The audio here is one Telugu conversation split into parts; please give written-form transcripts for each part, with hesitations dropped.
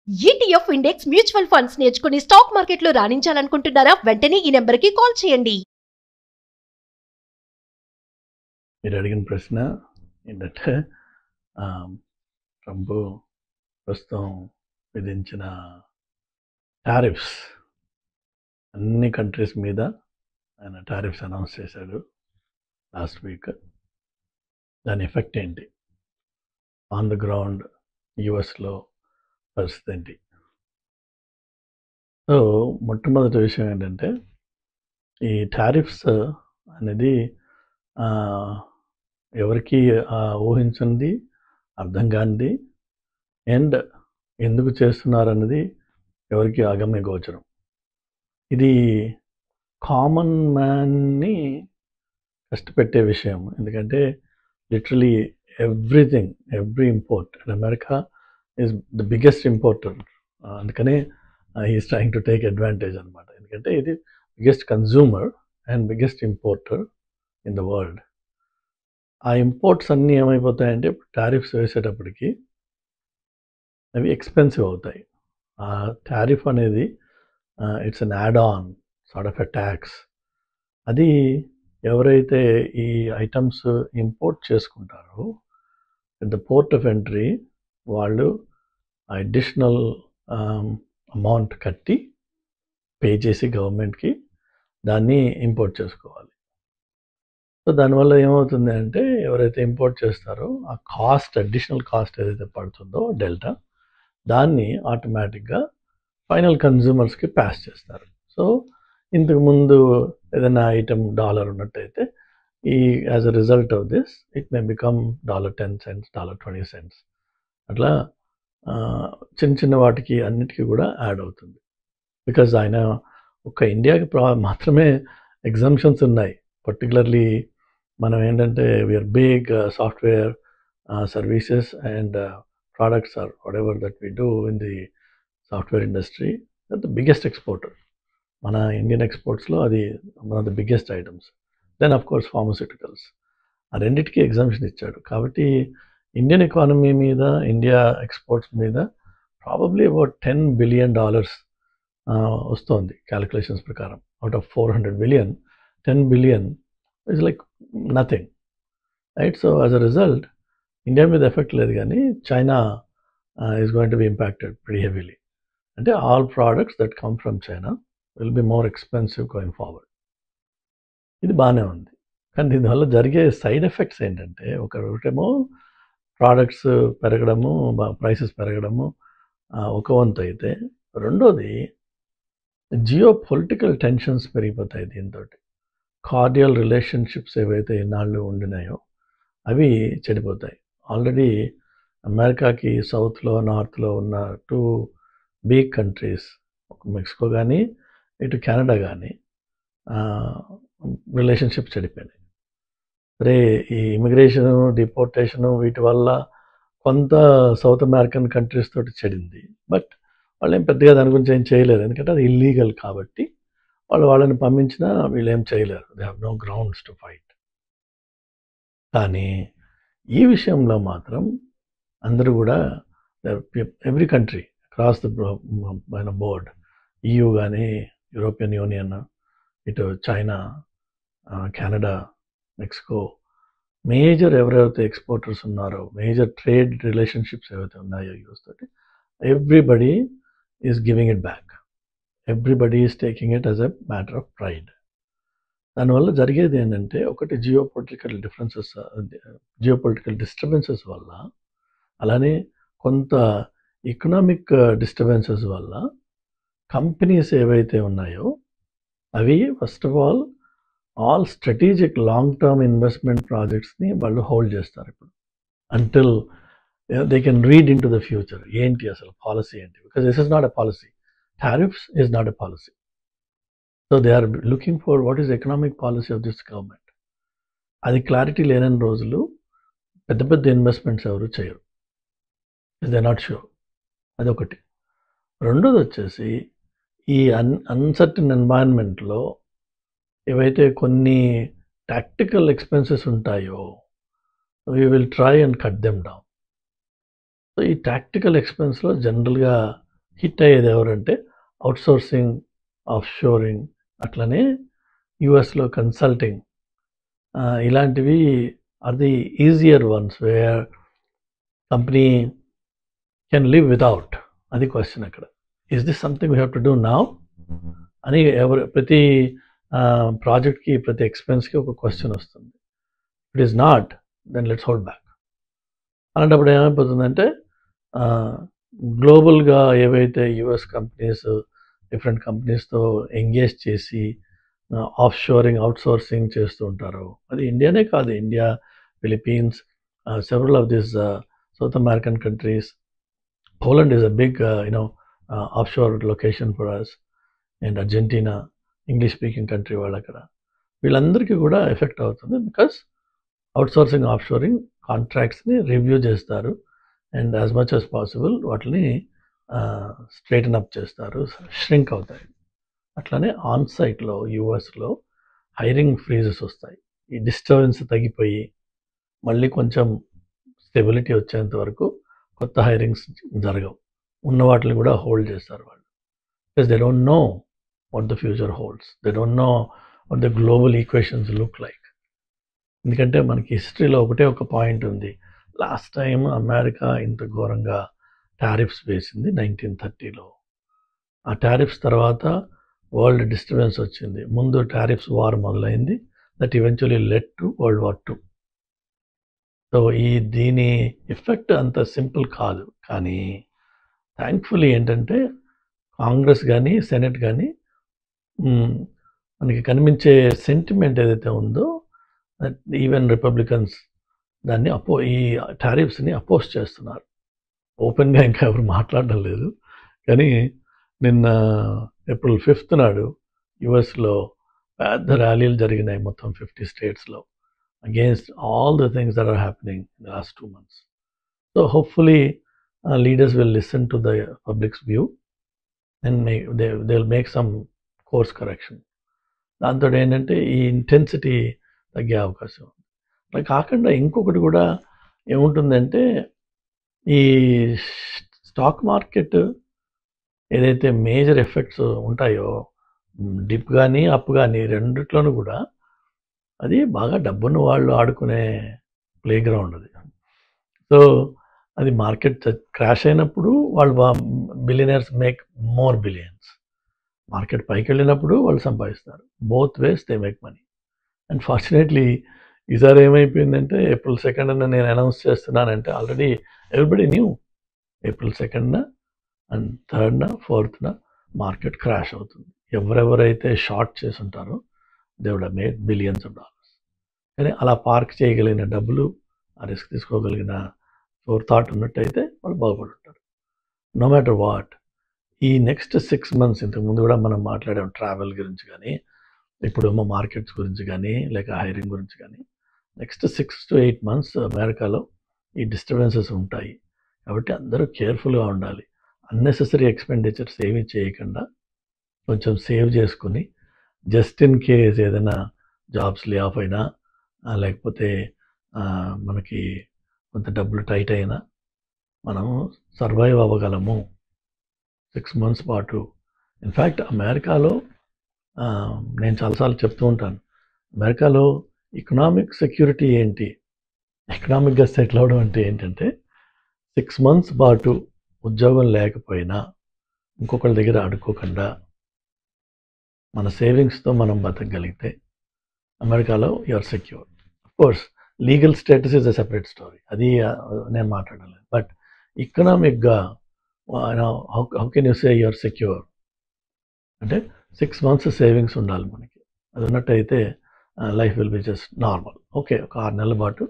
ETF ఇండెక్స్ మ్యూచువల్ ఫండ్స్ నేర్చుకుని స్టాక్ మార్కెట్లో రాణించాలనుకుంటున్నారా? వెంటనే ఈ నెంబర్కి కాల్ చేయండి. మీరు అడిగిన ప్రశ్న ఏంటంటే ట్రంప్ ప్రస్తుతం విధించిన టారిఫ్స్ అన్ని కంట్రీస్ మీద ఆయన టారిఫ్స్ అనౌన్స్ చేశాడు లాస్ట్ వీక్. దాని ఎఫెక్ట్ ఏంటి, ఆన్ ద గ్రౌండ్ యుఎస్లో పరిస్థితి ఏంటి? సో మొట్టమొదటి విషయం ఏంటంటే, ఈ టారిఫ్స్ అనేది ఎవరికి ఊహించింది, అర్థం కానిది, అండ్ ఎందుకు చేస్తున్నారన్నది ఎవరికి అగమ్య గోచరం. ఇది కామన్ మ్యాన్ని కష్టపెట్టే విషయం. ఎందుకంటే literally every import and America is the biggest importer. అందుకనే he is trying to take advantage అనమాట. ఎందుకంటే ఇది biggest consumer and biggest importer in the world. ఆ ఇంపోర్ట్స్ అన్నీ ఏమైపోతాయంటే టారిఫ్స్ వేసేటప్పటికి అవి ఎక్స్పెన్సివ్ అవుతాయి. ఆ టారిఫ్ అనేది it's an add on sort of a tax. అది ఎవరైతే ఈ ఐటమ్స్ ఇంపోర్ట్ చేసుకుంటారో at the port of entry వాళ్ళు అడిషనల్ అమౌంట్ కట్టి పే చేసి గవర్నమెంట్కి దాన్ని ఇంపోర్ట్ చేసుకోవాలి. సో దానివల్ల ఏమవుతుంది అంటే, ఎవరైతే ఇంపోర్ట్ చేస్తారో ఆ కాస్ట్, అడిషనల్ కాస్ట్ ఏదైతే పడుతుందో డెల్టా, దాన్ని ఆటోమేటిక్గా ఫైనల్ కన్జ్యూమర్స్కి పాస్ చేస్తారు. సో ఇంతకుముందు ఏదైనా ఐటమ్ $1 ఉన్నట్టయితే ఈ as a result of this it may become $10, $20. అట్లా చిన్న చిన్న వాటికి అన్నిటికీ కూడా యాడ్ అవుతుంది. బికాజ్ ఆయన ఒక ఇండియాకి మాత్రమే ఎగ్జామ్షన్స్ ఉన్నాయి. పర్టికులర్లీ మనం ఏంటంటే we are big software services and products or whatever that we do in the software industry, that's the biggest exporter. మన ఇండియన్ ఎక్స్పోర్ట్స్లో అది one of the biggest items. Then of course pharmaceuticals. ఆ రెండింటికి ఎగ్జామ్షన్ ఇచ్చాడు. కాబట్టి ఇండియన్ ఎకానమీ మీద, ఇండియా ఎక్స్పోర్ట్స్ మీద ప్రాబబ్లీ అబౌట్ $10 billion వస్తుంది క్యాలిక్యులేషన్స్ ప్రకారం. Out of 400 billion, 10 billion is like nothing, right? So as a result India మీద ఎఫెక్ట్ లేదు, కానీ China is going to be impacted pretty heavily. అంటే all products that come from China will be more expensive going forward. ఇది బాగానే ఉంది, కానీ దీనివల్ల జరిగే సైడ్ ఎఫెక్ట్స్ ఏంటంటే, ఒకటేమో ప్రోడక్ట్స్ పెరగడము, ప్రైసెస్ పెరగడము ఒక వంతు అయితే, రెండోది జియో పొలిటికల్ టెన్షన్స్ పెరిగిపోతాయి. దీంతో కార్డియల్ రిలేషన్షిప్స్ ఏవైతే ఇన్నాళ్ళు ఉండినాయో అవి చెడిపోతాయి. ఆల్రెడీ అమెరికాకి సౌత్లో, నార్త్లో ఉన్న 2 బిగ్ కంట్రీస్, మెక్సికో కానీ ఇటు కెనడా కానీ రిలేషన్షిప్స్ చెడిపోయినాయి. సరే, ఈ ఇమిగ్రేషను, డిపోర్టేషను వీటి వల్ల కొంత సౌత్ అమెరికన్ కంట్రీస్ తోటి చెడింది. బట్ వాళ్ళు ఏం పెద్దగా దాని గురించి ఏం చేయలేరు, ఎందుకంటే అది ఇల్లీగల్ కాబట్టి. వాళ్ళని పంపించినా వీళ్ళు ఏం చేయలేరు. They have no grounds to fight. కానీ ఈ విషయంలో మాత్రం అందరూ కూడా every country across the board, EU కానీ, యూరోపియన్ యూనియన్, ఇటు చైనా, కెనడా, మెక్సికో, మేజర్ ఎవరైతే ఎక్స్పోర్టర్స్ ఉన్నారో, మేజర్ ట్రేడ్ రిలేషన్షిప్స్ ఏవైతే ఉన్నాయో యూఎస్ తోటి, everybody is giving it back. Everybody is taking it as a matter of pride. దానివల్ల జరిగేది ఏంటంటే, ఒకటి జియోపొలిటికల్ డిస్టర్బెన్సెస్ వల్ల, అలానే కొంత ఎకనామిక్ డిస్టర్బెన్సెస్ వల్ల కంపెనీస్ ఏవైతే ఉన్నాయో అవి first of all strategic long term investment ప్రాజెక్ట్స్ని వాళ్ళు హోల్డ్ చేస్తారు ఇప్పుడు, until they can read into the future. ఏంటి అసలు పాలసీ ఏంటి? Because this is not a policy. Tariffs is not a policy. So they are looking for what is economic policy of this government. అది క్లారిటీ లేని రోజులు పెద్ద పెద్ద ఇన్వెస్ట్మెంట్స్ ఎవరు చేయరు. They not sure. అదొకటి. రెండోది వచ్చేసి, ఈ అన్సర్టన్ ఎన్వైరన్మెంట్లో ఏవైతే కొన్ని టాక్టికల్ ఎక్స్పెన్సెస్ ఉంటాయో we will try and cut them down. So ఈ టాక్టికల్ ఎక్స్పెన్స్లో జనరల్గా హిట్ అయ్యేది ఎవరంటే అవుట్సోర్సింగ్, ఆఫ్ షోరింగ్, అట్లనే యుఎస్లో కన్సల్టింగ్, ఇలాంటివి are the easier ones where company can live without. అది క్వశ్చన్ అక్కడ. Is this something we have to do now అని ప్రతి ప్రాజెక్ట్కి, ప్రతి ఎక్స్పెన్స్కి ఒక క్వశ్చన్ వస్తుంది. It is not, then let's hold back. అలాంటప్పుడు ఏమైపోతుందంటే గ్లోబల్గా ఏవైతే యుఎస్ కంపెనీస్ డిఫరెంట్ కంపెనీస్తో ఎంగేజ్ చేసి ఆఫ్ షోరింగ్, అవుట్సోర్సింగ్ చేస్తూ ఉంటారు. అది ఇండియానే కాదు, India, Philippines, several of this south American countries. Poland is a big of sure location for us. And Argentina, English speaking country వాళ్ళు అక్కడ. వీళ్ళందరికీ కూడా ఎఫెక్ట్ అవుతుంది. బికాస్ అవుట్సోర్సింగ్, ఆఫ్ షోరింగ్ కాంట్రాక్ట్స్ని రివ్యూ చేస్తారు and as much as possible వాటిని స్ట్రైటన్ అప్ చేస్తారు, ష్రింక్ అవుతాయి. అట్లానే ఆన్ సైట్లో యూఎస్లో హైరింగ్ ఫ్రీజెస్ వస్తాయి. ఈ డిస్టర్బెన్స్ తగ్గిపోయి మళ్ళీ కొంచెం స్టెబిలిటీ వచ్చేంత వరకు కొత్త హైరింగ్స్ జరగవు. ఉన్న వాటిని కూడా హోల్డ్ చేస్తారు వాళ్ళు. Because they don't know what the future holds. They don't know what the global equations look like. ఎందుకంటే మనకి హిస్టరీలో ఒకటే ఒక పాయింట్ ఉంది. లాస్ట్ టైం అమెరికా ఇంత ఘోరంగా టారిఫ్స్ వేసింది 1930లో. ఆ టారిఫ్స్ తర్వాత వరల్డ్ డిస్టర్బెన్స్ వచ్చింది. ముందు టారిఫ్స్ వార్ మొదలైంది. That eventually led to world war 2. So దీని ఎఫెక్ట్ అంత సింపుల్ కాదు. కానీ థ్యాంక్ఫుల్లీ ఏంటంటే కాంగ్రెస్ కానీ, సెనెట్ కానీ మనకి కనిపించే సెంటిమెంట్ ఏదైతే ఉందో, ఈవెన్ రిపబ్లికన్స్ దాన్ని ఈ టారిఫ్స్ని అపోజ్ చేస్తున్నారు. ఓపెన్గా ఇంకా ఎవరు మాట్లాడడం లేదు. కానీ నిన్న ఏప్రిల్ 5th నాడు యుఎస్లో పెద్ద ర్యాలీలు జరిగినాయి మొత్తం 50 స్టేట్స్లో against all the things that are happening in the last 2 months. So hopefully leaders will listen to the public's view and they will make some course correction. దాంతో ఏంటంటే ఈ ఇంటెన్సిటీ తగ్గే అవకాశం ఉంది. అలా కాకుండా ఇంకొకటి కూడా ఏముంటుందంటే ఈ స్టాక్ మార్కెట్ ఏదైతే మేజర్ ఎఫెక్ట్స్ ఉంటాయో, డిప్ కానీ అప్ కానీ రెండిట్లోనూ కూడా అది బాగా డబ్బున్న వాళ్ళు ఆడుకునే ప్లే గ్రౌండ్ అది. సో అది మార్కెట్ క్రాష్ అయినప్పుడు వాళ్ళు billionaires make more billions. Market పైకి వెళ్ళినప్పుడు వాళ్ళు సంపాదిస్తారు. Both ways they make money. And fortunately ఈసారి ఏమైపోయిందంటే ఏప్రిల్ 2nd నేను అనౌన్స్ చేస్తున్నానంటే already everybody knew April 2nd and 3rd 4th market crash అవుతుంది. ఎవరెవరైతే షార్ట్ చేసి ఉంటారో they would have made billions of dollars. కానీ అలా పార్క్ చేయగలిగిన డబ్బులు, ఆ రిస్క్ తీసుకోగలిగిన థాట్ ఉన్నట్టయితే వాళ్ళు బాగుపడి ఉంటారు. నో మ్యాటర్ వాట్, ఈ నెక్స్ట్ 6 months, ఇంతకుముందు కూడా మనం మాట్లాడాం ట్రావెల్ గురించి కానీ, ఇప్పుడేమో మార్కెట్స్ గురించి కానీ, లేక హైరింగ్ గురించి కానీ, నెక్స్ట్ 6 to 8 months అమెరికాలో ఈ డిస్టర్బెన్సెస్ ఉంటాయి. కాబట్టి అందరూ కేర్ఫుల్గా ఉండాలి. అన్నెసెసరీ ఎక్స్పెండిచర్స్ ఏమీ చేయకుండా కొంచెం సేవ్ చేసుకుని, జస్ట్ ఇన్ కేస్ ఏదైనా జాబ్స్ లే ఆఫ్ అయినా, లేకపోతే మనకి కొంత డబ్బులు టైట్ అయినా మనం సర్వైవ్ అవ్వగలము 6 months పాటు. ఇన్ఫ్యాక్ట్ అమెరికాలో నేను చాలాసార్లు చెప్తూ ఉంటాను, అమెరికాలో ఎకనామిక్ సెక్యూరిటీ ఏంటి, ఎకనామిక్గా సెటిల్ అవడం అంటే ఏంటంటే 6 months పాటు ఉద్యోగం లేకపోయినా, ఇంకొకరి దగ్గర అడుక్కోకుండా మన సేవింగ్స్తో మనం బతకగలిగితే అమెరికాలో you're secure. Of course legal status is a separate story, అది నేను మాట్లాడలేదు. బట్ ఎకనామిక్గా how can you say you're secure అంటే 6 months సేవింగ్స్ ఉండాలి మనకి. అది ఉన్నట్టయితే life will be just normal. Okay, ఒక 6 నెలల పాటు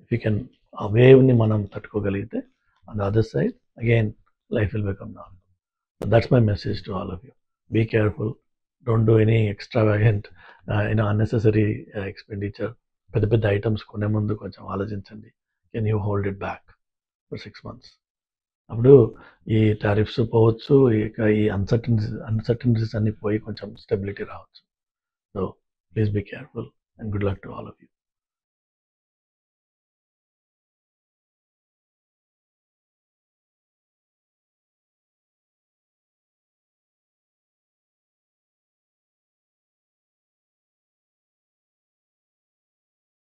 ఇఫ్ యూ కెన్ ఆ వేవ్ని మనం తట్టుకోగలిగితే, on the other side again life will become normal. So that's my message to all of you. Be careful, don't do any extravagant unnecessary expenditure. పెద్ద పెద్ద ఐటమ్స్ కొనే ముందు కొంచెం ఆలోచించండి. Can you hold it back for 6 months? అప్పుడు ఈ టారిఫ్స్ పోవచ్చు, ఇక ఈ అన్సర్టనిటీస్ అన్ని పోయి కొంచెం స్టెబిలిటీ రావచ్చు. So please be careful and good luck to all of you.